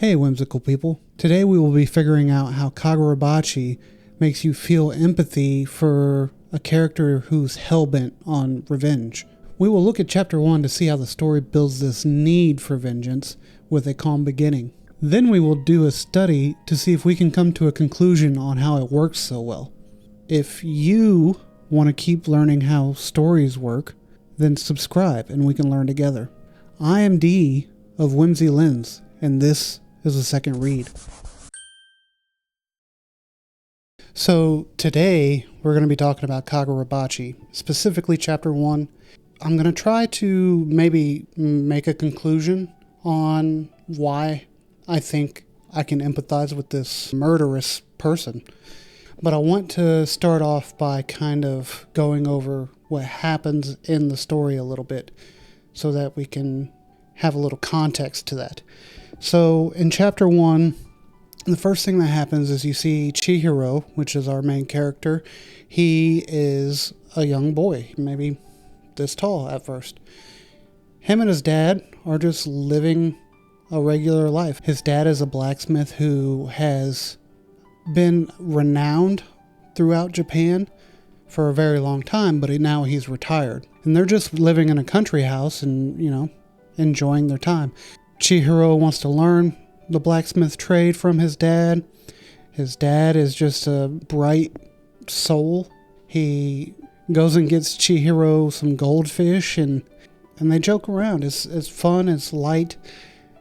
Hey whimsical people, today we will be figuring out how Kagurabachi makes you feel empathy for a character who's hellbent on revenge. We will look at chapter 1 to see how the story builds this need for vengeance with a calm beginning. Then we will do a study to see if we can come to a conclusion on how it works so well. If you want to keep learning how stories work, then subscribe and we can learn together. I am D of Whimsy Lens, and this is the second read. So today we're going to be talking about Kagurabachi, specifically chapter 1. I'm going to try to maybe make a conclusion on why I think I can empathize with this murderous person. But I want to start off by kind of going over what happens in the story a little bit so that we can have a little context to that. So in chapter 1, the first thing that happens is you see Chihiro, which is our main character. He is a young boy, maybe this tall at first. Him and his dad are just living a regular life. His dad is a blacksmith who has been renowned throughout Japan for a very long time, but now he's retired. And they're just living in a country house and, enjoying their time. Chihiro wants to learn the blacksmith trade from his dad. His dad is just a bright soul. He goes and gets Chihiro some goldfish and they joke around. It's fun, it's light,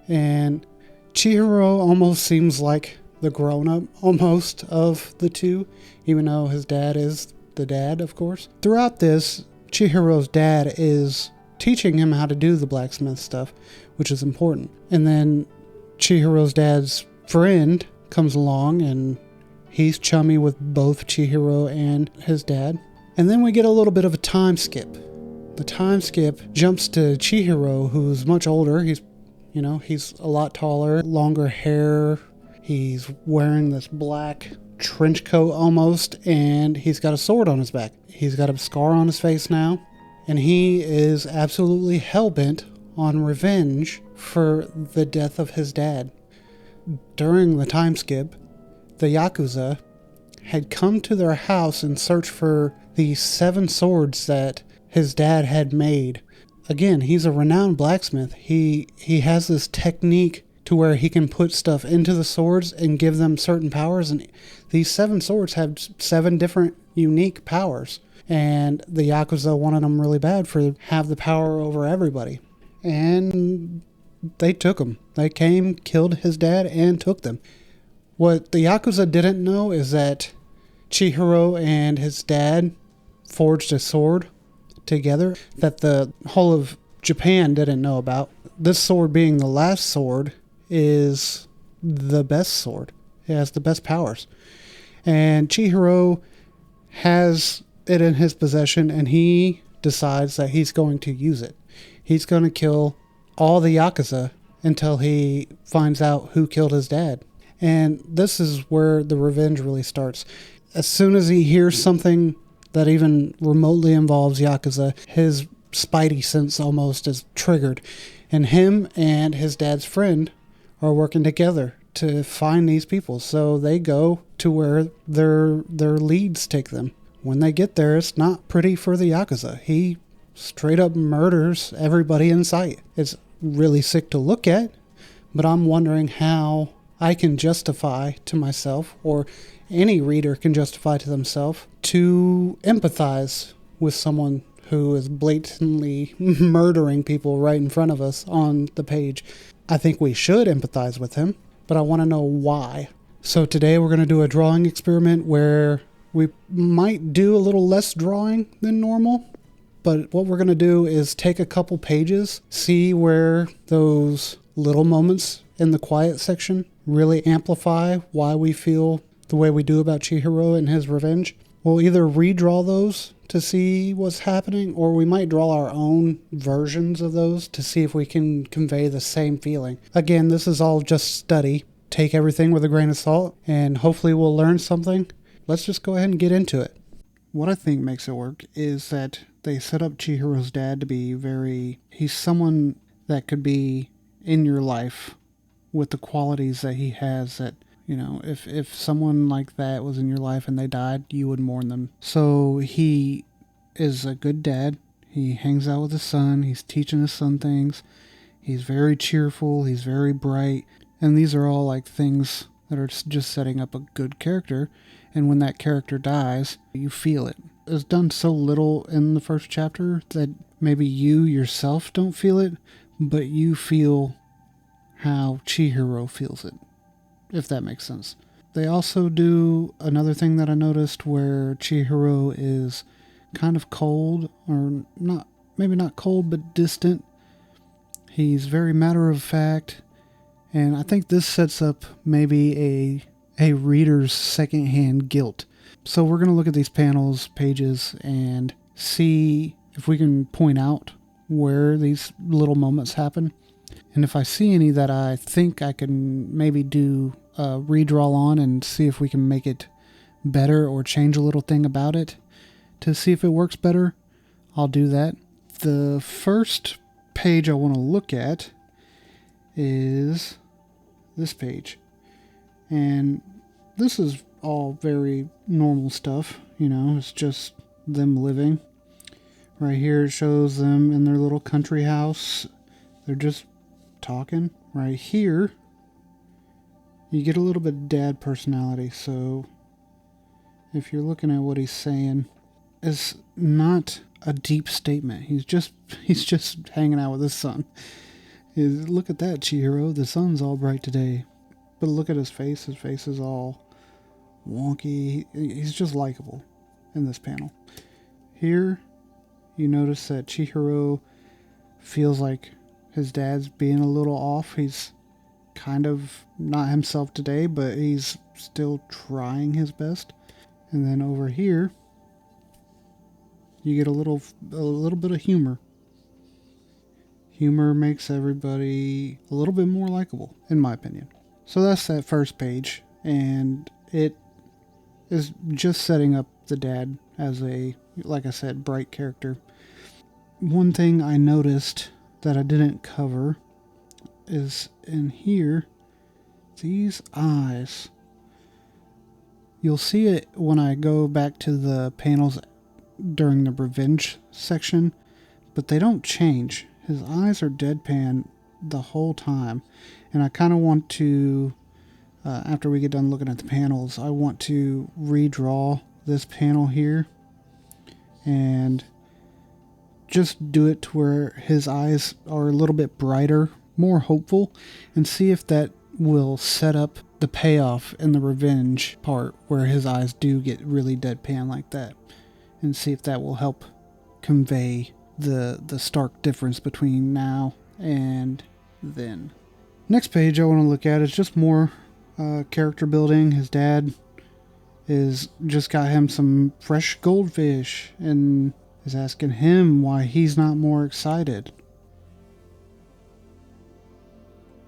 and Chihiro almost seems like the grown-up almost of the two, even though his dad is the dad, of course. Throughout this, Chihiro's dad is teaching him how to do the blacksmith stuff, which is important. And then Chihiro's dad's friend comes along and he's chummy with both Chihiro and his dad. And then we get a little bit of a time skip. The time skip jumps to Chihiro, who's much older. He's a lot taller, longer hair. He's wearing this black trench coat almost, and he's got a sword on his back. He's got a scar on his face now, and he is absolutely hell-bent on revenge for the death of his dad. During the time skip, the Yakuza had come to their house in search for the 7 swords that his dad had made. Again, he's a renowned blacksmith. He has this technique to where he can put stuff into the swords and give them certain powers, and these 7 swords have 7 different unique powers. And the Yakuza wanted them really bad for have the power over everybody. And they took him. They came, killed his dad, and took them. What the Yakuza didn't know is that Chihiro and his dad forged a sword together that the whole of Japan didn't know about. This sword, being the last sword, is the best sword. It has the best powers. And Chihiro has it in his possession, and he decides that he's going to use it. He's going to kill all the Yakuza until he finds out who killed his dad. And this is where the revenge really starts. As soon as he hears something that even remotely involves Yakuza, his spidey sense almost is triggered. And him and his dad's friend are working together to find these people. So they go to where their leads take them. When they get there, it's not pretty for the Yakuza. He straight up murders everybody in sight. It's really sick to look at, but I'm wondering how I can justify to myself, or any reader can justify to themselves, to empathize with someone who is blatantly murdering people right in front of us on the page. I think we should empathize with him, but I want to know why. So today we're going to do a drawing experiment where we might do a little less drawing than normal, but what we're going to do is take a couple pages, see where those little moments in the quiet section really amplify why we feel the way we do about Chihiro and his revenge. We'll either redraw those to see what's happening, or we might draw our own versions of those to see if we can convey the same feeling. Again, this is all just study. Take everything with a grain of salt, and hopefully we'll learn something. Let's just go ahead and get into it. What I think makes it work is that they set up Chihiro's dad to be he's someone that could be in your life with the qualities that he has that, if someone like that was in your life and they died, you would mourn them. So he is a good dad. He hangs out with his son. He's teaching his son things. He's very cheerful. He's very bright. And these are all like things that are just setting up a good character. And when that character dies, you feel it. It's done so little in the first chapter that maybe you yourself don't feel it, but you feel how Chihiro feels it, if that makes sense. They also do another thing that I noticed where Chihiro is kind of cold, or not, maybe not cold, but distant. He's very matter of fact, and I think this sets up maybe a reader's secondhand guilt. So we're going to look at these pages, and see if we can point out where these little moments happen. And if I see any that I think I can maybe do a redraw on and see if we can make it better or change a little thing about it to see if it works better, I'll do that. The first page I want to look at is this page. And this is all very normal stuff, it's just them living. Right here it shows them in their little country house. They're just talking. Right here, you get a little bit of dad personality. So if you're looking at what he's saying, it's not a deep statement. He's just hanging out with his son. Look at that, Chihiro. The sun's all bright today. But look at his face. His face is all wonky. He's just likable in this panel. Here, you notice that Chihiro feels like his dad's being a little off. He's kind of not himself today, but he's still trying his best. And then over here, you get a little bit of humor. Humor makes everybody a little bit more likable, in my opinion. So that's that first page, and it is just setting up the dad as a, like I said, bright character. One thing I noticed that I didn't cover is in here, these eyes. You'll see it when I go back to the panels during the revenge section, but they don't change. His eyes are deadpan the whole time. And I kind of want to, after we get done looking at the panels, I want to redraw this panel here and just do it to where his eyes are a little bit brighter, more hopeful, and see if that will set up the payoff in the revenge part where his eyes do get really deadpan like that, and see if that will help convey the stark difference between now and then. Next page I want to look at is just more character building. His dad is just got him some fresh goldfish and is asking him why he's not more excited.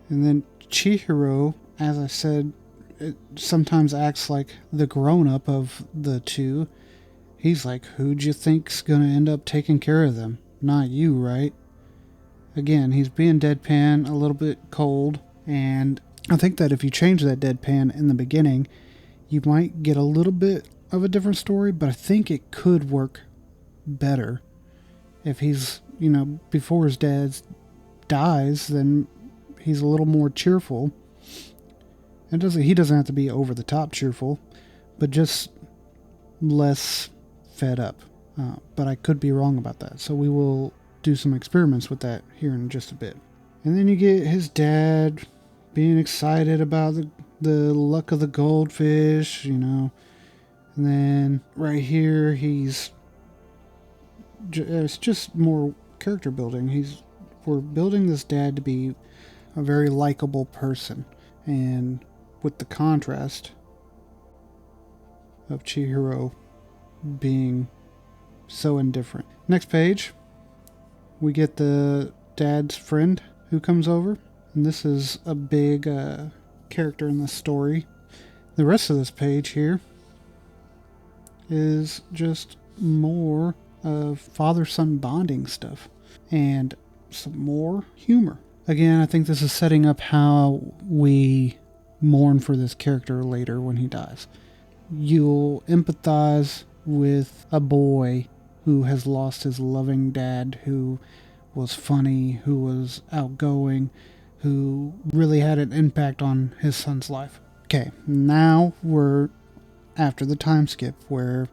And then Chihiro, as I said, it sometimes acts like the grown-up of the two. He's like, who'd you think's gonna end up taking care of them? Not you, right? Again, he's being deadpan, a little bit cold, and I think that if you change that deadpan in the beginning, you might get a little bit of a different story, but I think it could work better if he's, before his dad dies, then he's a little more cheerful. And he doesn't have to be over the top cheerful, but just less fed up. But I could be wrong about that. So we will do some experiments with that here in just a bit. And then you get his dad being excited about the luck of the goldfish, And then right here, it's just more character building. We're building this dad to be a very likable person. And with the contrast of Chihiro being so indifferent. Next page, we get the dad's friend who comes over. And this is a big character in the story. The rest of this page here is just more of father-son bonding stuff and some more humor. Again, I think this is setting up how we mourn for this character later when he dies. You'll empathize with a boy who has lost his loving dad, who was funny, who was outgoing, who really had an impact on his son's life. Okay, now we're after the time skip where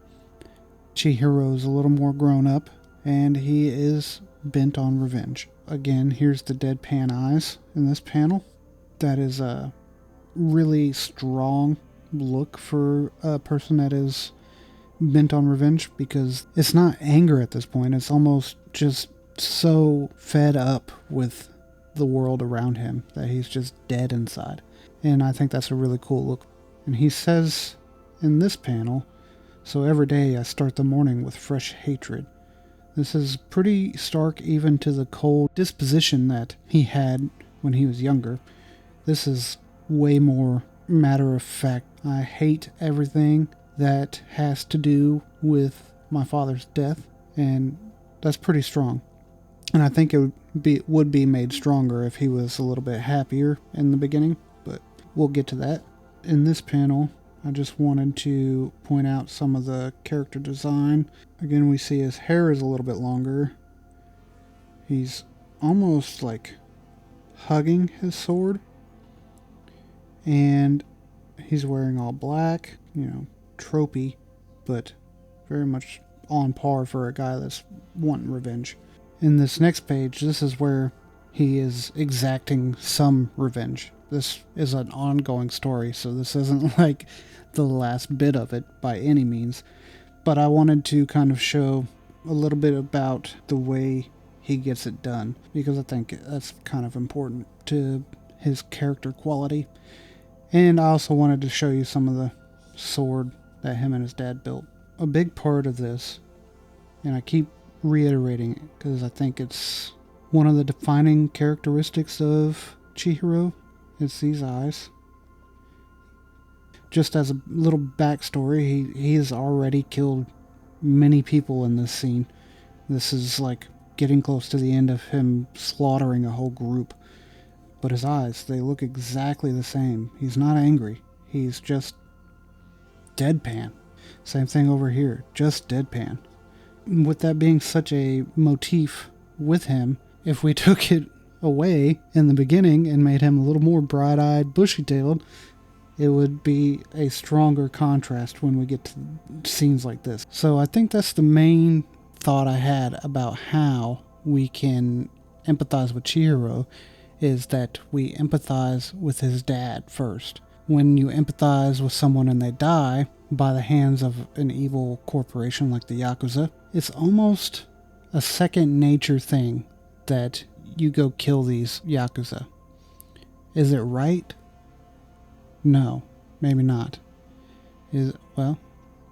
Chihiro's a little more grown up and he is bent on revenge. Again, here's the deadpan eyes in this panel. That is a really strong look for a person that is bent on revenge, because it's not anger at this point. It's almost just so fed up with the world around him that he's just dead inside. And I think that's a really cool look. And he says in this panel, "So every day I start the morning with fresh hatred." This is pretty stark even to the cold disposition that he had when he was younger. This is way more matter of fact. I hate everything that has to do with my father's death, and that's pretty strong. And I think it would be made stronger if he was a little bit happier in the beginning, but we'll get to that. In this panel, I just wanted to point out some of the character design. Again, we see his hair is a little bit longer. He's almost like hugging his sword. And he's wearing all black, tropey, but very much on par for a guy that's wanting revenge. In this next page, this is where he is exacting some revenge. This is an ongoing story, so this isn't like the last bit of it by any means. But I wanted to kind of show a little bit about the way he gets it done, because I think that's kind of important to his character quality. And I also wanted to show you some of the sword that him and his dad built. A big part of this, and I keep reiterating it because I think it's one of the defining characteristics of Chihiro, it's these eyes. Just as a little backstory, he has already killed many people in this scene. This is like getting close to the end of him slaughtering a whole group. But his eyes, they look exactly the same. He's not angry. He's just deadpan. Same thing over here, just deadpan. With that being such a motif with him, if we took it away in the beginning and made him a little more bright-eyed, bushy-tailed, it would be a stronger contrast when we get to scenes like this. So I think that's the main thought I had about how we can empathize with Chihiro, is that we empathize with his dad first. When you empathize with someone and they die by the hands of an evil corporation like the Yakuza, it's almost a second nature thing that you go kill these Yakuza. Is it right? No, maybe not. Well,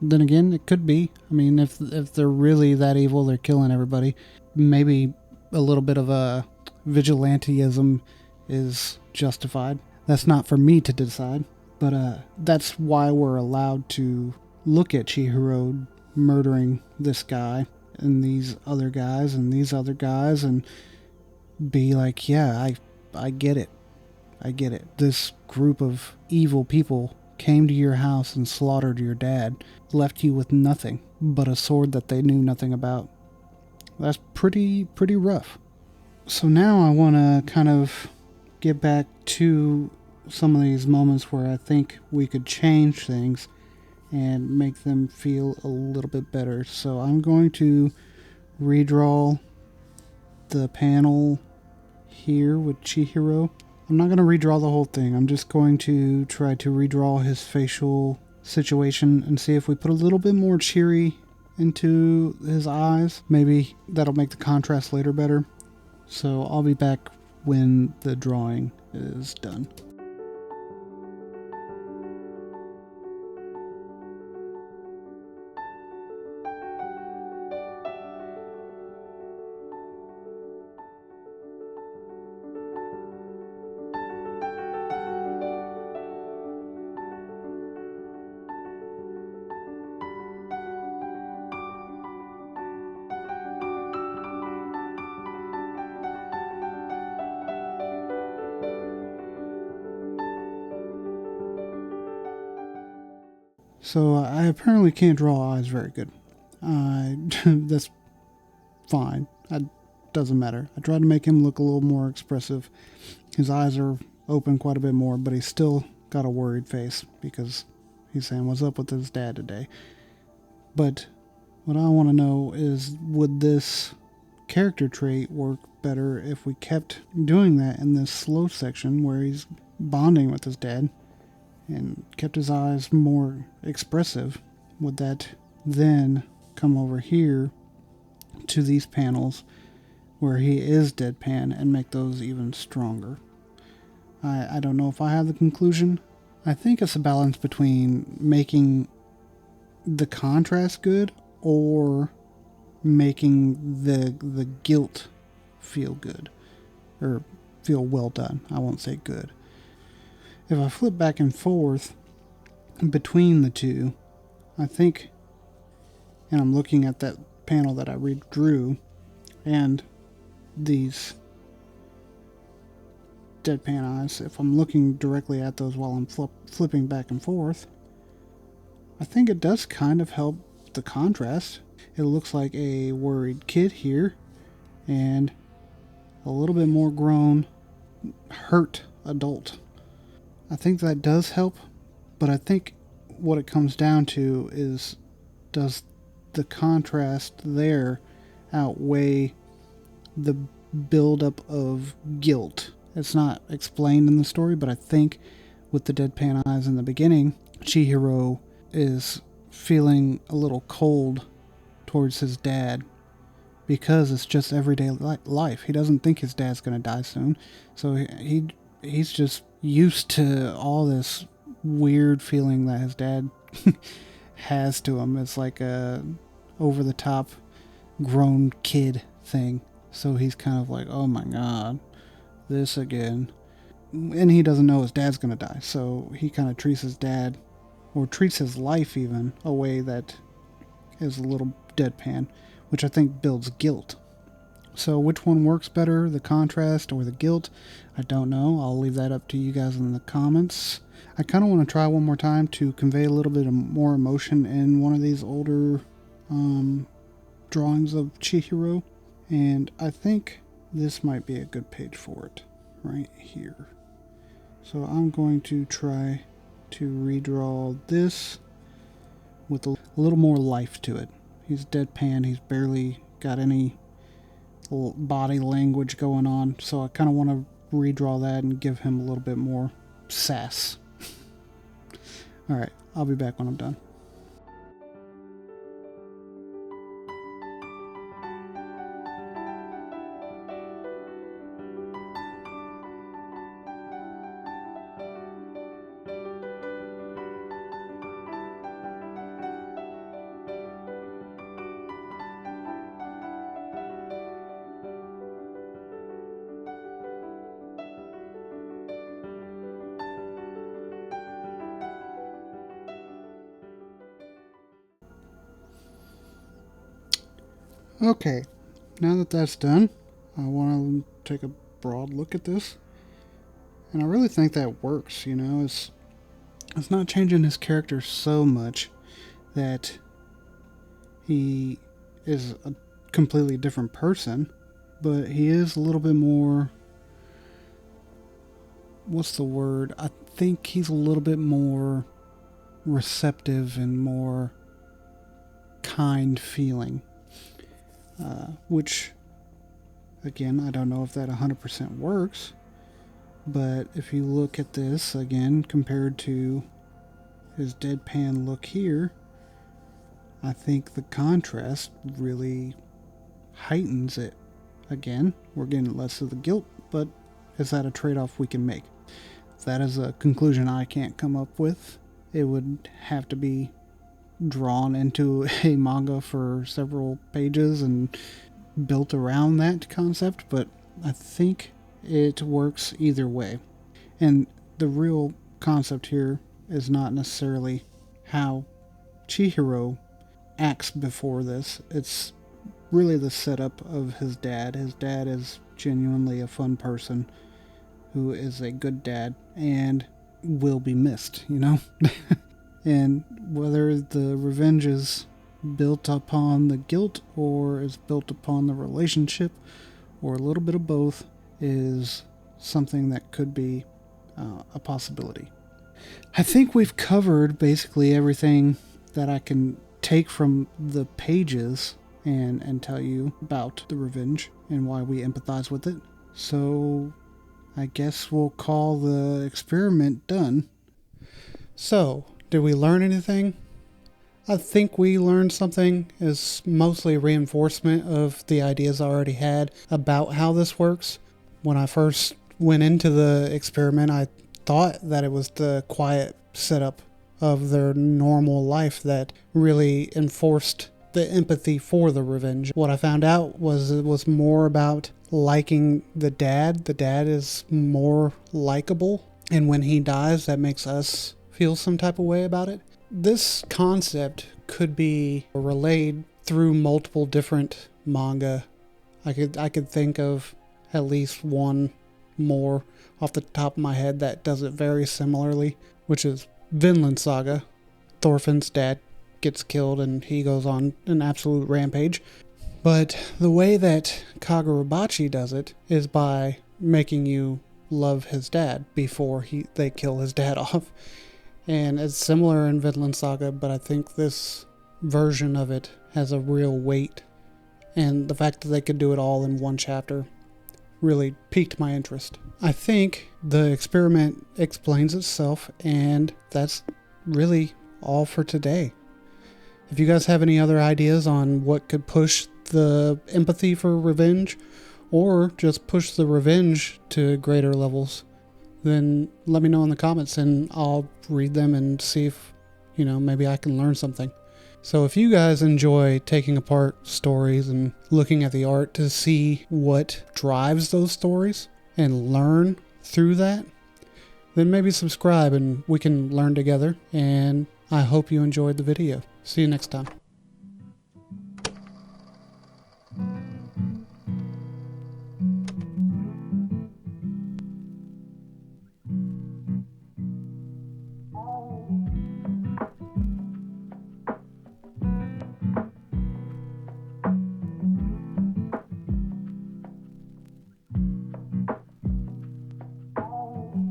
then again, it could be. I mean, if they're really that evil, they're killing everybody. Maybe a little bit of a vigilantism is justified. That's not for me to decide, but that's why we're allowed to look at Chihiro murdering this guy and these other guys and these other guys and be like, yeah, I get it. I get it. This group of evil people came to your house and slaughtered your dad, left you with nothing but a sword that they knew nothing about. That's pretty rough. So now I want to kind of get back to some of these moments where I think we could change things and make them feel a little bit better. So I'm going to redraw the panel here with Chihiro. I'm not going to redraw the whole thing. I'm just going to try to redraw his facial situation and see if we put a little bit more cheery into his eyes. Maybe that'll make the contrast later better. So I'll be back when the drawing is done. So I apparently can't draw eyes very good. That's fine. It doesn't matter. I tried to make him look a little more expressive. His eyes are open quite a bit more, but he's still got a worried face because he's saying, what's up with his dad today? But what I want to know is, would this character trait work better if we kept doing that in this slow section where he's bonding with his dad and kept his eyes more expressive? Would that then come over here to these panels where he is deadpan and make those even stronger? I don't know if I have the conclusion. I think it's a balance between making the contrast good or making the guilt feel good or feel well done. I won't say good. If I flip back and forth between the two, I think, and I'm looking at that panel that I redrew and these deadpan eyes, if I'm looking directly at those while I'm flipping back and forth, I think it does kind of help the contrast. It looks like a worried kid here and a little bit more grown, hurt adult. I think that does help, but I think what it comes down to is, does the contrast there outweigh the buildup of guilt? It's not explained in the story, but I think with the deadpan eyes in the beginning, Chihiro is feeling a little cold towards his dad because it's just everyday life. He doesn't think his dad's going to die soon, so he's just used to all this weird feeling that his dad has to him. It's like a over-the-top grown kid thing. So he's kind of like, oh my god, this again. And he doesn't know his dad's going to die, so he kind of treats his dad, or treats his life even, a way that is a little deadpan, which I think builds guilt. So which one works better, the contrast or the guilt? I don't know. I'll leave that up to you guys in the comments. I kind of want to try one more time to convey a little bit of more emotion in one of these older drawings of Chihiro, and I think this might be a good page for it, right here. So I'm going to try to redraw this with a little more life to it. He's deadpan, he's barely got any body language going on, so I kind of want to redraw that and give him a little bit more sass. Alright, I'll be back when I'm done. Okay, now that that's done, I want to take a broad look at this, and I really think that works. You know, it's not changing his character so much that he is a completely different person, but he is a little bit more, what's the word? I think he's a little bit more receptive and more kind feeling. Which, again, I don't know if that 100% works, but if you look at this, again, compared to his deadpan look here, I think the contrast really heightens it. Again, we're getting less of the guilt, but is that a trade-off we can make? If that is a conclusion I can't come up with, it would have to be drawn into a manga for several pages and built around that concept, but I think it works either way. And the real concept here is not necessarily how Chihiro acts before this. It's really the setup of his dad. His dad is genuinely a fun person who is a good dad and will be missed, you know? and whether the revenge is built upon the guilt or is built upon the relationship or a little bit of both is something that could be a possibility. I think we've covered basically everything that I can take from the pages and tell you about the revenge and why we empathize with it. So I guess we'll call the experiment done. So, did we learn anything? I think we learned something. Is mostly reinforcement of the ideas I already had about how this works. When I first went into the experiment, I thought that it was the quiet setup of their normal life that really enforced the empathy for the revenge. What I found out was it was more about liking the dad. The dad is more likable, and when he dies, that makes us feel some type of way about it. This concept could be relayed through multiple different manga. I could think of at least one more off the top of my head that does it very similarly, which is Vinland Saga. Thorfinn's dad gets killed and he goes on an absolute rampage. But the way that Kagurabachi does it is by making you love his dad before they kill his dad off. And it's similar in Vinland Saga, but I think this version of it has a real weight. And the fact that they could do it all in one chapter really piqued my interest. I think the experiment explains itself, and that's really all for today. If you guys have any other ideas on what could push the empathy for revenge, or just push the revenge to greater levels, then let me know in the comments and I'll read them and see if, maybe I can learn something. So if you guys enjoy taking apart stories and looking at the art to see what drives those stories and learn through that, then maybe subscribe and we can learn together. And I hope you enjoyed the video. See you next time.